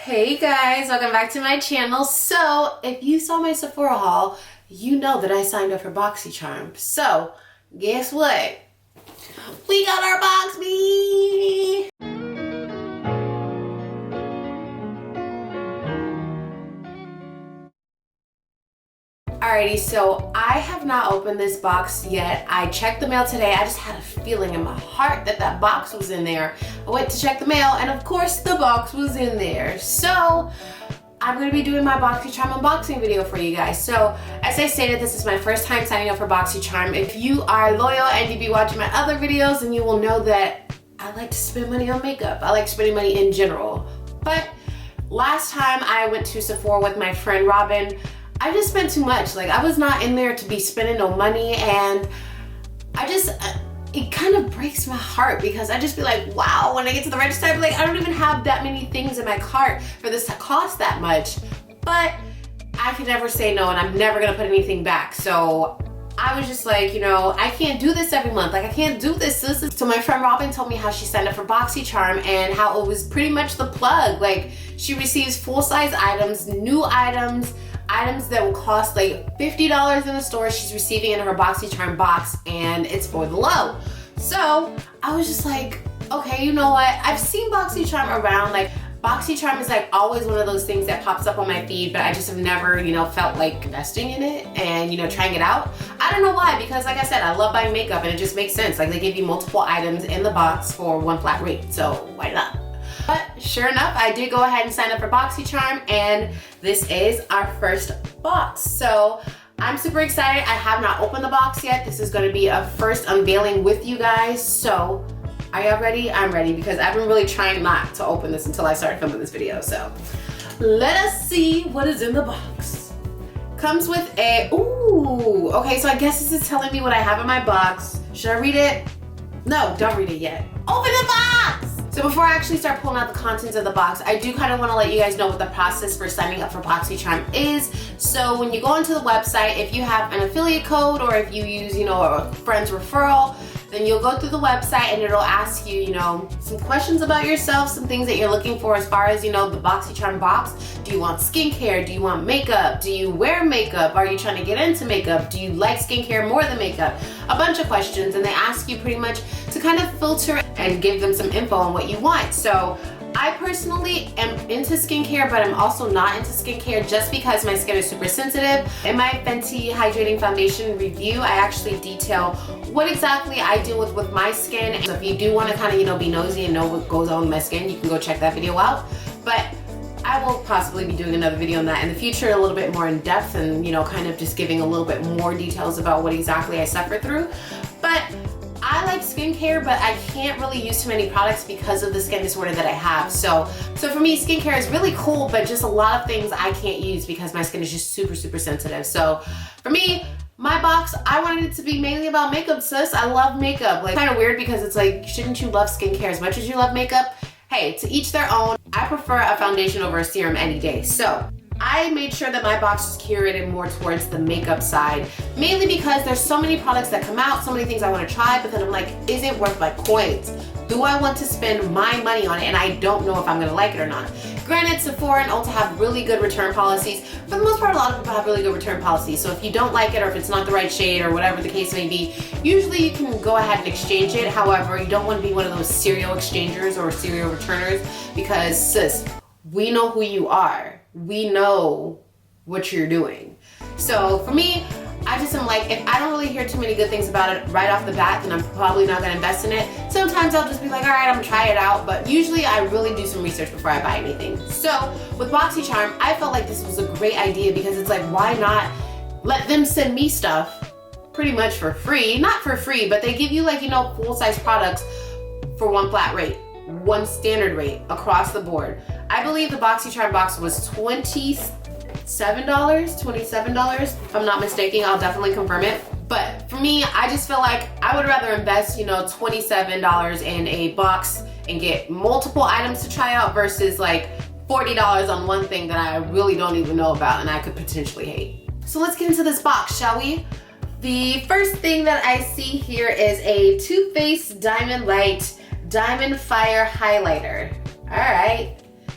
Hey guys, welcome back to my channel. So if you saw my Sephora haul, you know that I signed up for BOXY CHARM. So guess what? We got our BOXY! Alrighty, so I have not opened this box yet. I checked the mail today. I just had a feeling in my heart that that box was in there. I went to check the mail and of course the box was in there. So I'm going to be doing my BOXY CHARM unboxing video for you guys. So as I stated, this is my first time signing up for BOXY CHARM. If you are loyal and you've been watching my other videos, then you will know that I like to spend money on makeup. I like spending money in general. But last time I went to Sephora with my friend Robin, I just spent too much. Like, I was not in there to be spending no money, and I just, it kind of breaks my heart because I just be like, wow, when I get to the register, I'm like, I don't even have that many things in my cart for this to cost that much. But I can never say no, and I'm never gonna put anything back. So I was just like, you know, I can't do this every month. Like, I can't do this. So my friend Robin told me how she signed up for BOXY CHARM and how it was pretty much the plug. Like, she receives full-size items, new items that will cost like $50 in the store. She's receiving in her BOXY CHARM box, and it's for the low. So I was just like, okay, you know what? I've seen BOXY CHARM around. Like, BOXY CHARM is like always one of those things that pops up on my feed, but I just have never, you know, felt like investing in it and, you know, trying it out. I don't know why, because like I said, I love buying makeup and it just makes sense. Like, they give you multiple items in the box for one flat rate, so why not? But sure enough, I did go ahead and sign up for BOXY CHARM, and this is our first box. So I'm super excited. I have not opened the box yet. This is going to be a first unveiling with you guys. So are y'all ready? I'm ready, because I've been really trying not to open this until I started filming this video. So let us see what is in the box. Comes with a, ooh, okay, so I guess this is telling me what I have in my box. Should I read it? No, don't read it yet. Open the box! So before I actually start pulling out the contents of the box, I do kind of want to let you guys know what the process for signing up for BOXY CHARM is. So when you go onto the website, if you have an affiliate code or if you use, you know, a friend's referral, then you'll go through the website and it'll ask you, you know, some questions about yourself, some things that you're looking for as far as, you know, the BOXY CHARM box. Do you want skincare? Do you want makeup? Do you wear makeup? Are you trying to get into makeup? Do you like skincare more than makeup? A bunch of questions, and they ask you pretty much to kind of filter and give them some info on what you want. So I personally am into skincare, but I'm also not into skincare just because my skin is super sensitive. In my Fenty Hydrating Foundation review, I actually detail what exactly I deal with my skin. So if you do want to kind of, you know, be nosy and know what goes on with my skin, you can go check that video out. But I will possibly be doing another video on that in the future, a little bit more in depth and, you know, kind of just giving a little bit more details about what exactly I suffer through. But I like skincare, but I can't really use too many products because of the skin disorder that I have. So for me, skincare is really cool, but just a lot of things I can't use because my skin is just super, super sensitive. So for me, my box, I wanted it to be mainly about makeup, sis. I love makeup. Like, kind of weird because it's like, shouldn't you love skincare as much as you love makeup? Hey, to each their own. I prefer a foundation over a serum any day. So I made sure that my box is curated more towards the makeup side, mainly because there's so many products that come out, so many things I want to try, but then I'm like, is it worth my coins? Do I want to spend my money on it? And I don't know if I'm going to like it or not. Granted, Sephora and Ulta have really good return policies. For the most part, a lot of people have really good return policies. So if you don't like it, or if it's not the right shade, or whatever the case may be, usually you can go ahead and exchange it. However, you don't want to be one of those serial exchangers or serial returners, because sis, we know who you are. We know what you're doing. So for me, I just am like, if I don't really hear too many good things about it right off the bat, then I'm probably not gonna invest in it. Sometimes I'll just be like, all right, I'm gonna try it out. But usually I really do some research before I buy anything. So with BOXY CHARM, I felt like this was a great idea because it's like, why not let them send me stuff pretty much for free? Not for free, but they give you, like, you know, full-size products for one flat rate, one standard rate across the board. I believe the BOXY CHARM box was $27, if I'm not mistaken. I'll definitely confirm it. But for me, I just feel like I would rather invest, you know, $27 in a box and get multiple items to try out versus like $40 on one thing that I really don't even know about and I could potentially hate. So let's get into this box, shall we? The first thing that I see here is a Too Faced Diamond Light Diamond Fire Highlighter. All right.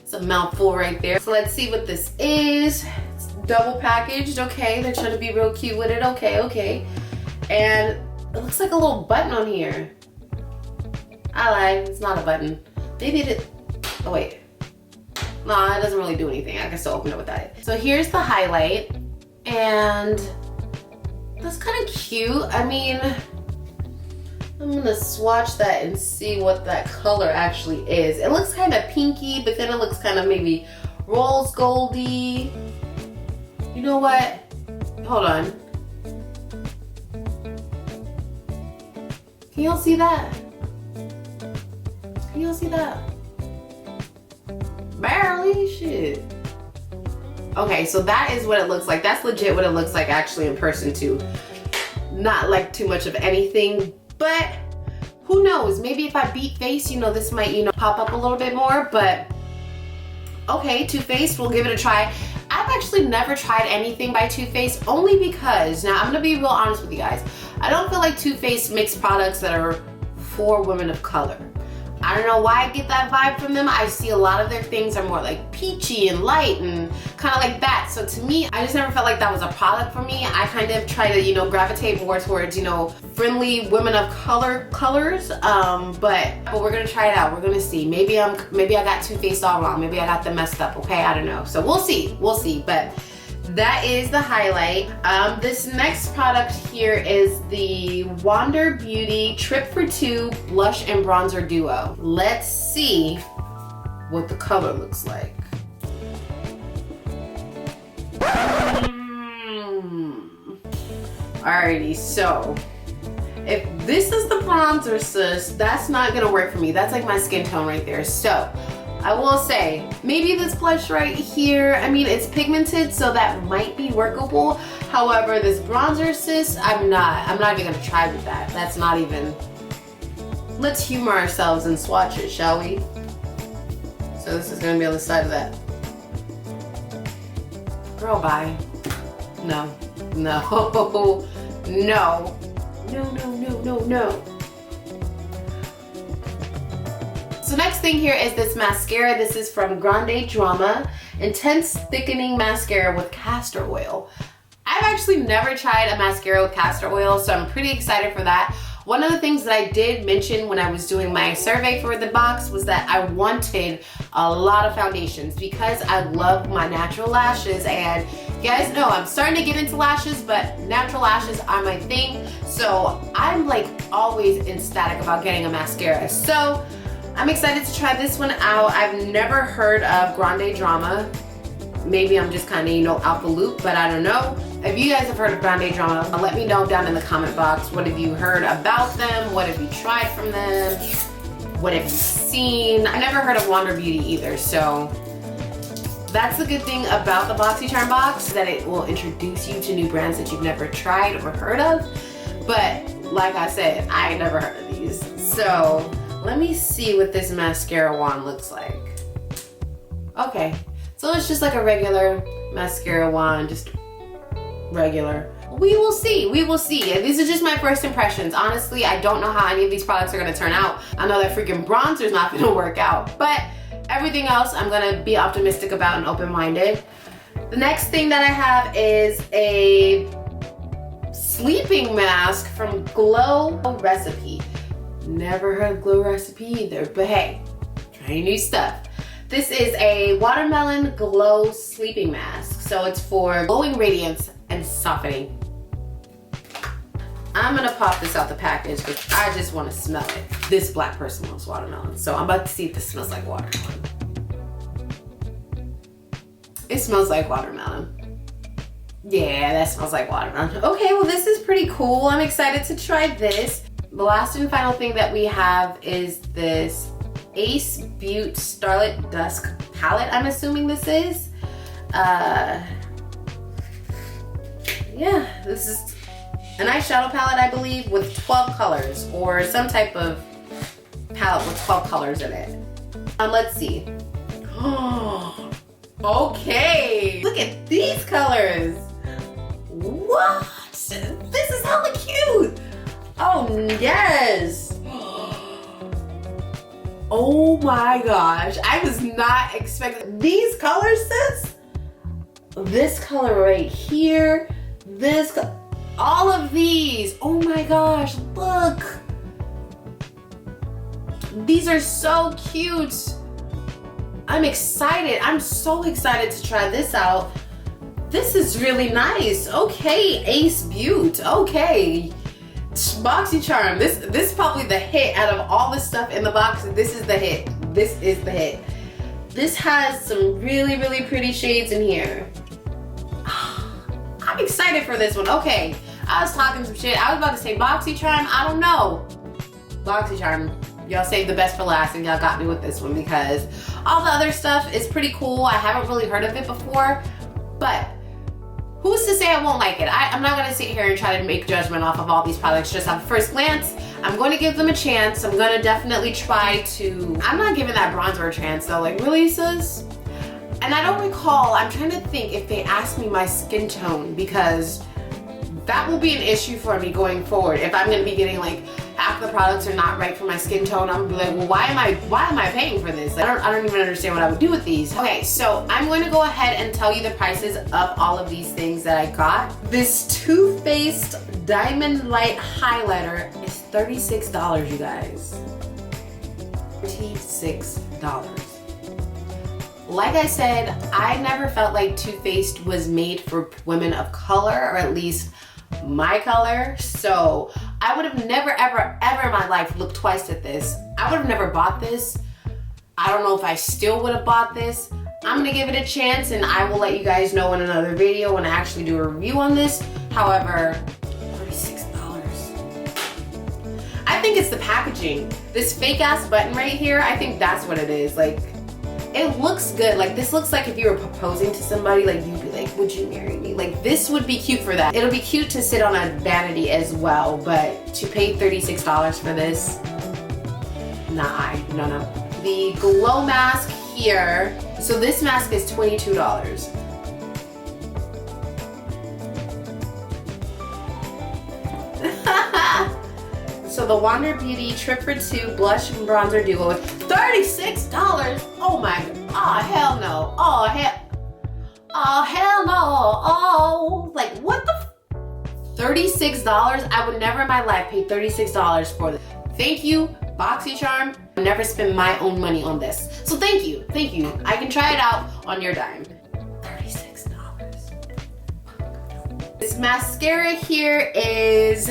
It's a mouthful right there. So let's see what this is. It's double packaged, okay. They're trying to be real cute with it, okay. And it looks like a little button on here. I lied, it's not a button. Maybe it is, oh wait. Nah, it doesn't really do anything. I can still open it without it. So here's the highlight, and that's kind of cute. I mean, I'm gonna swatch that and see what that color actually is. It looks kind of pinky, but then it looks kind of maybe rose goldy. You know what? Hold on. Can y'all see that? Can y'all see that? Barely, shit. Okay, so that is what it looks like. That's legit what it looks like actually in person too. Not like too much of anything, but who knows? Maybe if I beat face, you know, this might, you know, pop up a little bit more, but okay, Too Faced, we'll give it a try. I've actually never tried anything by Too Faced only because, now I'm gonna be real honest with you guys, I don't feel like Too Faced makes products that are for women of color. I don't know why I get that vibe from them. I see a lot of their things are more like peachy and light and kind of like that. So to me, I just never felt like that was a product for me. I kind of try to, you know, gravitate more towards, you know, friendly women of color colors. But we're gonna try it out. We're gonna see. Maybe I got Too Faced all wrong. Maybe I got them messed up. Okay, I don't know. So we'll see. But that is the highlight. This next product here is the Wander Beauty Trip for Two Blush and Bronzer Duo. Let's see what the color looks like. Alrighty, so if this is the bronzer, sis, that's not gonna work for me. That's like my skin tone right there. So I will say, maybe this blush right here, I mean, it's pigmented, so that might be workable. However, this bronzer, sis, I'm not even gonna try with that. That's not even, let's humor ourselves and swatch it, shall we? So this is gonna be on the side of that. Girl, bye. No. So next thing here is this mascara. This is from Grande Drama Intense Thickening Mascara with Castor Oil. I've actually never tried a mascara with castor oil, so I'm pretty excited for that. One of the things that I did mention when I was doing my survey for the box was that I wanted a lot of foundations because I love my natural lashes, and you guys know I'm starting to get into lashes, but natural lashes are my thing. So I'm like always ecstatic about getting a mascara. So I'm excited to try this one out. I've never heard of Grande Drama. Maybe I'm just kind of, you know, out the loop, but I don't know. If you guys have heard of Grande Drama, let me know down in the comment box. What have you heard about them? What have you tried from them? What have you seen? I never heard of Wander Beauty either, so that's the good thing about the BOXY CHARM box, that it will introduce you to new brands that you've never tried or heard of. But like I said, I ain't never heard of these. So let me see what this mascara wand looks like. Okay, so it's just like a regular mascara wand, just regular. We will see. And these are just my first impressions. Honestly, I don't know how any of these products are gonna turn out. I know that freaking bronzer's not gonna work out, but everything else I'm gonna be optimistic about and open-minded. The next thing that I have is a sleeping mask from Glow Recipe. Never heard of Glow Recipe either, but hey, trying new stuff. This is a watermelon glow sleeping mask. So it's for glowing radiance and softening. I'm gonna pop this out the package because I just want to smell it. This black person loves watermelon, so I'm about to see if this smells like watermelon. It smells like watermelon. Yeah, that smells like watermelon. Okay, well this is pretty cool. I'm excited to try this. The last and final thing that we have is this Ace Beauty Starlit Dusk palette, I'm assuming this is. Yeah, this is an eyeshadow palette, I believe, with 12 colors, or some type of palette with 12 colors in it. Let's see. Okay, look at these colors. What? This is hella cute. Oh, yes. Oh my gosh, I was not expecting these color sets. This color right here, all of these. Oh my gosh, look. These are so cute. I'm excited. I'm so excited to try this out. This is really nice. Okay, Ace Butte. Okay. BOXY CHARM. This is probably the hit out of all the stuff in the box. This is the hit. This is the hit. This has some really, really pretty shades in here. I'm excited for this one. Okay, I was talking some shit. I was about to say BOXY CHARM. I don't know. BOXY CHARM. Y'all saved the best for last and y'all got me with this one because all the other stuff is pretty cool. I haven't really heard of it before, but who's to say I won't like it? I'm not gonna sit here and try to make judgment off of all these products just on first glance. I'm going to give them a chance. I'm gonna definitely try to, I'm not giving that bronzer a chance though, like really sis? And I don't recall, I'm trying to think if they asked me my skin tone because that will be an issue for me going forward. If I'm gonna be getting like half the products are not right for my skin tone, I'm like, well, why am I paying for this? I don't even understand what I would do with these. Okay, so I'm going to go ahead and tell you the prices of all of these things that I got. This Too Faced Diamond Light Highlighter is $36, you guys. $36. Like I said, I never felt like Too Faced was made for women of color, or at least my color, so I would have never ever in my life looked twice at this. I would have never bought this. I don't know if I still would have bought this. I'm gonna give it a chance and I will let you guys know in another video when I actually do a review on this. However, $36. I think it's the packaging. This fake ass button right here, I think that's what it is. Like, it looks good. Like, this looks like if you were proposing to somebody, like you'd be like, would you marry me? Like, this would be cute for that. It'll be cute to sit on a vanity as well, but to pay $36 for this, nah, no. The glow mask here, so this mask is $22. So the Wander Beauty Trip for Two Blush and Bronzer Duo is $36. Oh my god. Oh hell no. Oh hell no. Oh, like what the $36? I would never in my life pay $36 for this. Thank you, BOXY CHARM. I never spend my own money on this. So thank you. I can try it out on your dime. $36. This mascara here is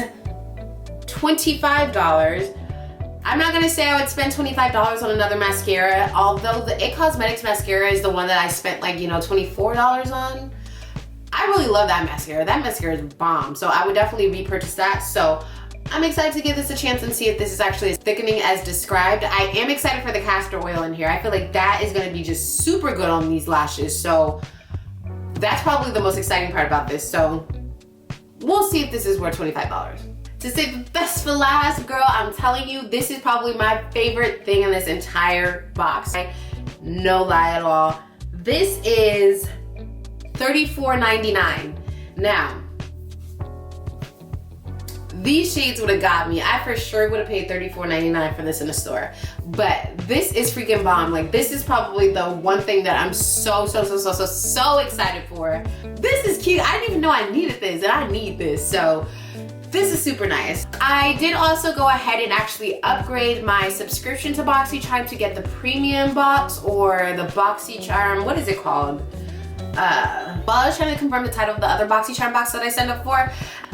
$25. I'm not gonna say I would spend $25 on another mascara, although the IT Cosmetics mascara is the one that I spent like, $24 on. I really love that mascara. That mascara is bomb, so I would definitely repurchase that. So I'm excited to give this a chance and see if this is actually as thickening as described. I am excited for the castor oil in here. I feel like that is gonna be just super good on these lashes, so that's probably the most exciting part about this. So we'll see if this is worth $25. To save the best for last, girl, I'm telling you, this is probably my favorite thing in this entire box. No lie at all. This is $34.99. Now, these shades would have got me. I for sure would have paid $34.99 for this in the store. But this is freaking bomb. Like, this is probably the one thing that I'm so excited for. This is cute. I didn't even know I needed this, and I need this. So this is super nice. I did also go ahead and actually upgrade my subscription to BOXY CHARM to get the premium box, or the BOXY CHARM, what is it called? While I was trying to confirm the title of the other BOXY CHARM box that I signed up for,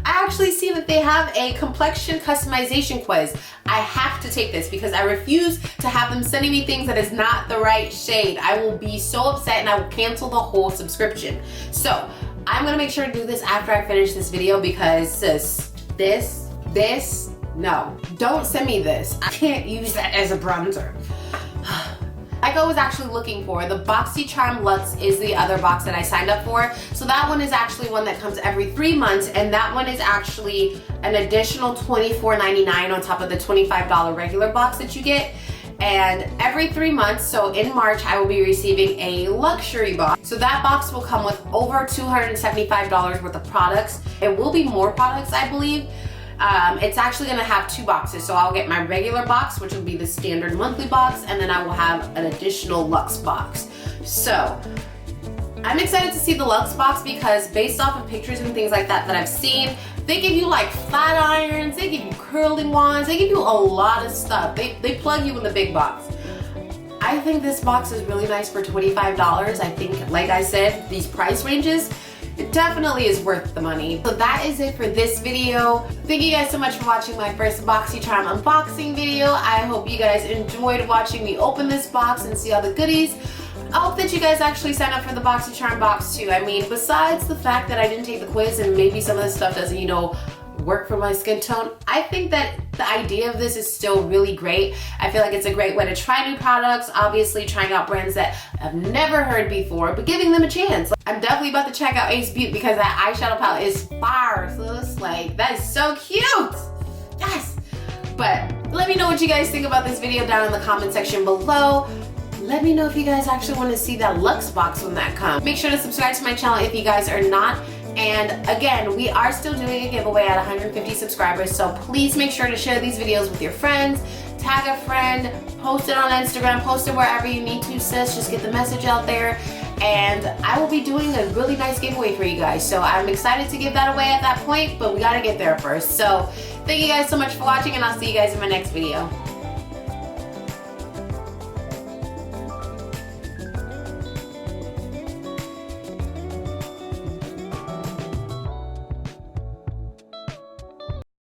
I actually see that they have a complexion customization quiz. I have to take this because I refuse to have them sending me things that is not the right shade. I will be so upset and I will cancel the whole subscription. So I'm gonna make sure to do this after I finish this video because sis, this, no. Don't send me this. I can't use that as a bronzer. Like I was actually looking for, the BOXY CHARM Luxe is the other box that I signed up for. So that one is actually one that comes every 3 months, and that one is actually an additional $24.99 on top of the $25 regular box that you get. And every 3 months, so in March, I will be receiving a luxury box. So that box will come with over $275 worth of products. It will be more products, I believe. It's actually gonna have 2 boxes. So I'll get my regular box, which will be the standard monthly box, and then I will have an additional luxe box. So I'm excited to see the luxe box because based off of pictures and things like that I've seen, they give you like flat irons, they give you curling wands, they give you a lot of stuff. They plug you in the big box. I think this box is really nice for $25. I think, like I said, these price ranges, it definitely is worth the money. So that is it for this video. Thank you guys so much for watching my first BOXY CHARM unboxing video. I hope you guys enjoyed watching me open this box and see all the goodies. I hope that you guys actually sign up for the BOXY CHARM box too. I mean, besides the fact that I didn't take the quiz and maybe some of this stuff doesn't, you know, work for my skin tone, I think that the idea of this is still really great. I feel like it's a great way to try new products, obviously trying out brands that I've never heard before, but giving them a chance. I'm definitely about to check out Ace Beauty because that eyeshadow palette is fire, sis. Like, that is so cute. Yes. But let me know what you guys think about this video down in the comment section below. Let me know if you guys actually want to see that luxe box when that comes. Make sure to subscribe to my channel if you guys are not. And again, we are still doing a giveaway at 150 subscribers, so please make sure to share these videos with your friends, tag a friend, post it on Instagram, post it wherever you need to, sis. Just get the message out there. And I will be doing a really nice giveaway for you guys. So I'm excited to give that away at that point, but we gotta get there first. So thank you guys so much for watching, and I'll see you guys in my next video.